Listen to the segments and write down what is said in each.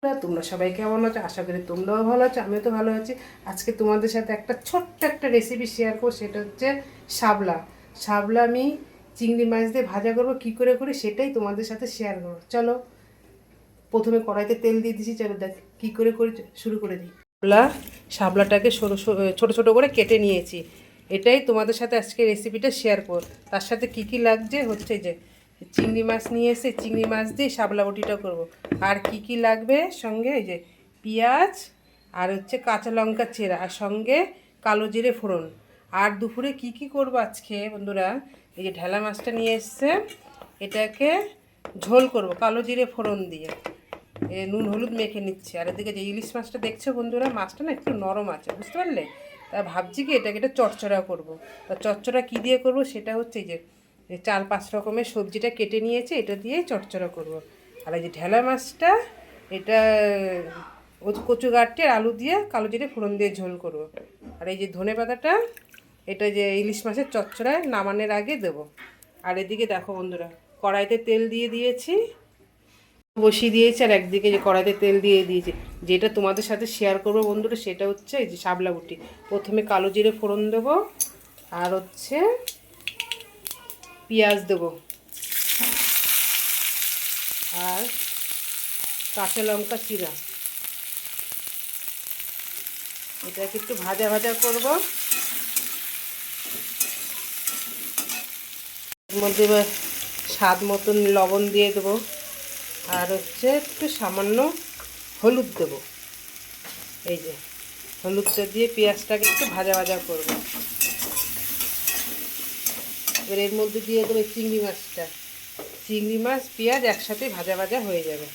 তোমরা সবাই কেমন আছো? আশা করি তোমরাও ভালো আছো, আমিও তো ভালো আছি। আজকে তোমাদের সাথে একটা ছোট্ট একটা রেসিপি শেয়ার করবো, সেটা হচ্ছে শাপলা। শাপলা আমি চিংড়ি মাছ দিয়ে ভাজা করবো, কী করে করি সেটাই তোমাদের সাথে শেয়ার করবো। চলো, প্রথমে কড়াইতে তেল দিয়ে দিয়েছি, চলো দেখ কী করে করি, শুরু করে দিই। শাপলাটাকে ছোটো ছোটো করে কেটে নিয়েছি, এটাই তোমাদের সাথে আজকে রেসিপিটা শেয়ার করব। তার সাথে কি কি লাগছে হচ্ছে যে চিংড়ি মাছ নিয়ে এসে চিংড়ি মাছ দিয়ে শাপলা বটিটা করব। আর কি কি লাগবে সঙ্গে, এই যে পেঁয়াজ আর হচ্ছে কাঁচা লঙ্কা চেরা, আর সঙ্গে কালো জিরে ফোড়ন। আর দুপুরে কি কি করব আজকে বন্ধুরা, এই যে ঢেলা মাছটা নিয়ে এসছে, এটাকে ঝোল করব কালো জিরে ফোড়ন দিয়ে, নুন হলুদ মেখে নিচ্ছে। আর এদিকে যে ইলিশ মাছটা দেখছো বন্ধুরা, মাছটা না একটু নরম আছে, বুঝতে পারলে? তা ভাবছি কি এটাকে এটা চচ্চড়া করব। তা চচ্চড়া কী দিয়ে করব সেটা হচ্ছে যে 4-5 রকমের সবজিটা কেটে নিয়েছে, এটা দিয়েই চচ্চড়া করব। আর এই যে ঢেলা মাছটা, এটা কচু গাঁটটি আর আলু দিয়ে কালো জিরে ফোড়ন দিয়ে ঝোল করব। আর এই যে ধনে পাতাটা, এটা যে ইলিশ মাছের চচ্চড়ায় নামানোর আগে দেবো। আর এদিকে দেখো বন্ধুরা, কড়াইতে তেল দিয়ে দিয়েছি, বসিয়ে দিয়েছি, আর একদিকে যে কড়াইতে তেল দিয়ে দিয়েছি। যেটা তোমাদের সাথে শেয়ার করবো বন্ধুরা, সেটা হচ্ছে এই যে শাপলা বটি। প্রথমে কালো জিরে ফোড়ন দেবো, আর হচ্ছে পেঁয়াজ দেবো, আর কাঁচা লঙ্কা চিরা। এটাকে একটু ভাজা ভাজা করব। এর মধ্যে এবার স্বাদ মতন লবণ দিয়ে দেবো, আর হচ্ছে একটু সামান্য হলুদ দেবো। এই যে হলুদটা দিয়ে পেঁয়াজটাকে একটু ভাজা ভাজা করব। এবার এর মধ্যে দিয়ে দেবো চিংড়ি মাছটা। চিংড়ি মাছ পেঁয়াজ একসাথে ভাজা ভাজা হয়ে যাবে।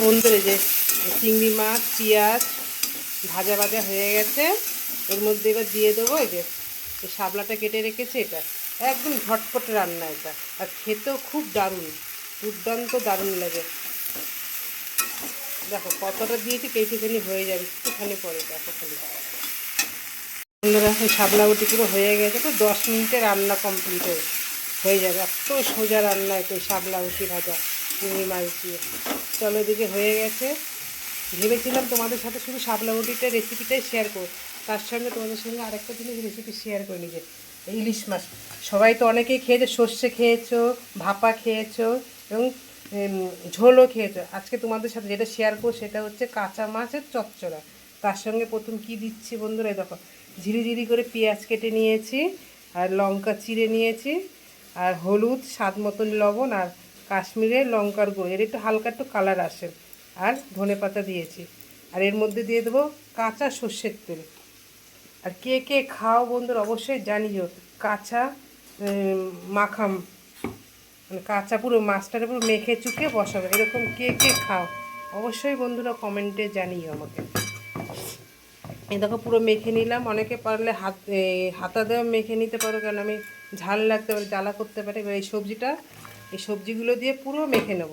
বন্ধুরা, যে চিংড়ি মাছ পেঁয়াজ ভাজা ভাজা হয়ে গেছে, এর মধ্যে এবার দিয়ে দেবো এই যে এই শাপলাটা কেটে রেখেছে। এটা একদম ঝটপট রান্না, এটা আর খেতেও খুব দারুণ, দুর্দান্ত দারুণ লাগে। দেখো কতটা দিয়েছি, কেটুখানি হয়ে যাবে, একটুখানি পরে দেখো খালি। বন্ধুরা, এই শাপলা বটি পুরো হয়ে গেছে, তো 10 মিনিটে রান্না কমপ্লিট হয়ে যাবে। এত সোজা রান্না এটা, শাপলা বটি ভাজা চিংড়ি মাছ দিয়ে। চলো, এদিকে হয়ে গেছে। ভেবেছিলাম তোমাদের সাথে শুধু শাপলা বটিটা রেসিপিটাই শেয়ার করব, তার সঙ্গে তোমাদের সঙ্গে আরেকটা জিনিস রেসিপি শেয়ার করে নিজে ইলিশ মাছ। সবাই তো অনেকেই খেয়েছো, সর্ষে খেয়েছো, ভাপা খেয়েছো, এবং ঝোলও খেয়েছো। আজকে তোমাদের সাথে যেটা শেয়ার করবো সেটা হচ্ছে কাঁচা মাছের চচ্চড়া। তার সঙ্গে প্রথম কি দিচ্ছি বন্ধুরা, দেখো ঝিরি করে পেঁয়াজ কেটে নিয়েছি, আর লঙ্কা চিড়ে নিয়েছি, আর হলুদ স্বাদ মতন লবণ, আর কাশ্মীরের লঙ্কার গুঁড়ো, এর একটু হালকা একটু কালার আসে, আর ধনে পাতা দিয়েছি। আর এর মধ্যে দিয়ে দেবো কাঁচা সর্ষের তেল। আর কে কে খাও বন্ধুরা অবশ্যই জানিও, কাঁচা মাখাম, মানে কাঁচা পুরো মাছটারে পুরো মেখে চুকে বসাবে, এরকম কে কে খাও অবশ্যই বন্ধুরা কমেন্টে জানিও আমাকে। এই দেখো পুরো মেখে নিলাম। অনেকে পারলে হাতা দেওয়া মেখে নিতে পারো, কারণ আমি ঝাল লাগতে পারে, জ্বালা করতে পারে। এবার এই সবজিগুলো দিয়ে পুরো মেখে নেব।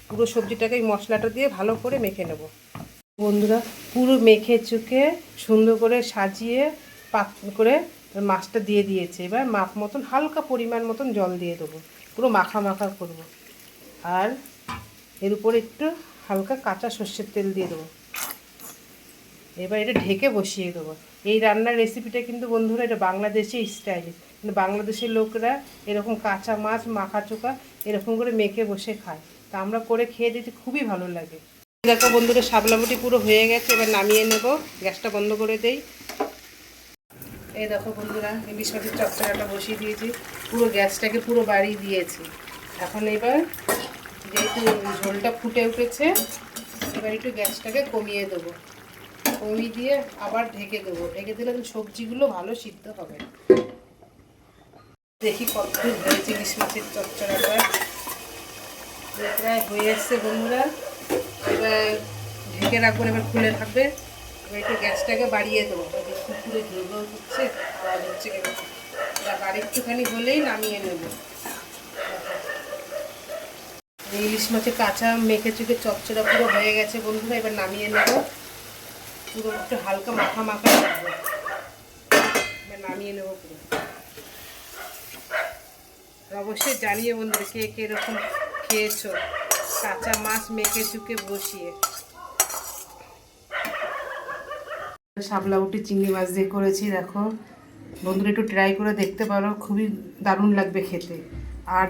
পুরো সবজিটাকে এই মশলাটা দিয়ে ভালো করে মেখে নেব বন্ধুরা। পুরো মেখে চুকে সুন্দর করে সাজিয়ে পাক করে মাছটা দিয়ে দিয়েছে। এবার মাপ মতন হালকা পরিমাণ মতন জল দিয়ে দেবো, পুরো মাখা মাখা করব। আর এর উপরে একটু হালকা কাঁচা সর্ষের তেল দিয়ে দেবো। এবার এটা ঢেকে বসিয়ে দেবো। এই রান্নার রেসিপিটা কিন্তু বন্ধুরা এটা বাংলাদেশি স্টাইল, কিন্তু বাংলাদেশের লোকরা এরকম কাঁচা মাছ মাখা চোখা এরকম করে মেখে বসে খায়। তা আমরা করে খেয়ে দিতে খুবই ভালো লাগে। দেখো বন্ধুরা, শাপলা বটি পুরো হয়ে গেছে, এবার নামিয়ে নেব। গ্যাসটা বন্ধ করে দেই। এই দেখো বন্ধুরা, ইলিশ মাছের চচ্চড়াটা বসিয়ে দিয়েছি, পুরো গ্যাসটাকে পুরো বাড়িয়ে দিয়েছি। এখন এবার যেহেতু ঝোলটা ফুটে উঠেছে, এবার একটু গ্যাসটাকে কমিয়ে দেবো, কমিয়ে দিয়ে আবার ঢেকে দেবো। ঢেকে দিলে সবজিগুলো ভালো সিদ্ধ হবে। দেখি কতদূর হয়েছে ইলিশ মাছের চচ্চড়াটা। প্রায় হয়ে এসছে বন্ধুরা। এবার ঢেকে রাখবো, এবার খুলে থাকবে। এবার একটু গ্যাসটাকে বাড়িয়ে দেবো, পুকুরে ঝোল হচ্ছে, আওয়াজ হচ্ছে কেন। আর একটুখানি হলেই নামিয়ে নেব। ইলিশ মাছের কাঁচা মেখে চুকে চচ্চড়া পুরো হয়ে গেছে বন্ধুরা, এবার নামিয়ে নেব। পুরো একটু হালকা মাখা মাখা রাখবো। বানিয়ে নেবো পুরো। অবশ্যই জানিয়ে বন্ধুরা কে কে এরকম খেয়েছো কাঁচা মাছ মেখে চুকে বসিয়ে। শাপলা উঠে চিংড়ি মাছ দিয়ে করেছি, দেখো বন্ধুরা একটু ট্রাই করে দেখতে পারো, খুবই দারুণ লাগবে খেতে। আর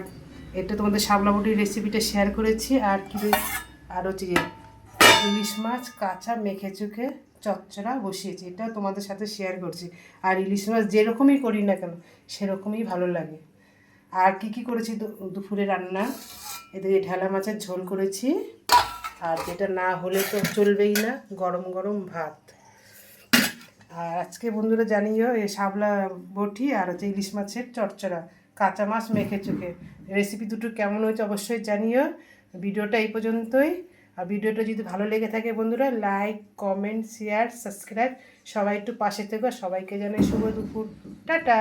এটা তোমাদের শাপলা বটির রেসিপিটা শেয়ার করেছি। আর কি আর হচ্ছে ইলিশ মাছ কাঁচা মেখে চুকে চচ্চড়া বসিয়েছি, এটা তোমাদের সাথে শেয়ার করছি। আর ইলিশ মাছ যেরকমই করি না কেন সেরকমই ভালো লাগে। আর কি কি করেছি দুপুরে রান্না, এদিকে ঢেলা মাছের ঝোল করেছি, আর যেটা না হলে তো চলবেই না, গরম গরম ভাত। আর আজকে বন্ধুরা জানিও এই শাপলা বটি আর হচ্ছে ইলিশ মাছের চচ্চড়া কাঁচা মাছ মেখে চুকে রেসিপি দুটো কেমন হয়েছে অবশ্যই জানিও। ভিডিওটা এই পর্যন্তই। আর ভিডিওটা যদি ভালো লেগে থাকে বন্ধুরা লাইক কমেন্ট শেয়ার সাবস্ক্রাইব সবাই একটু পাশে থেকো। সবাইকে জানাই শুভ দুপুর, টাটা।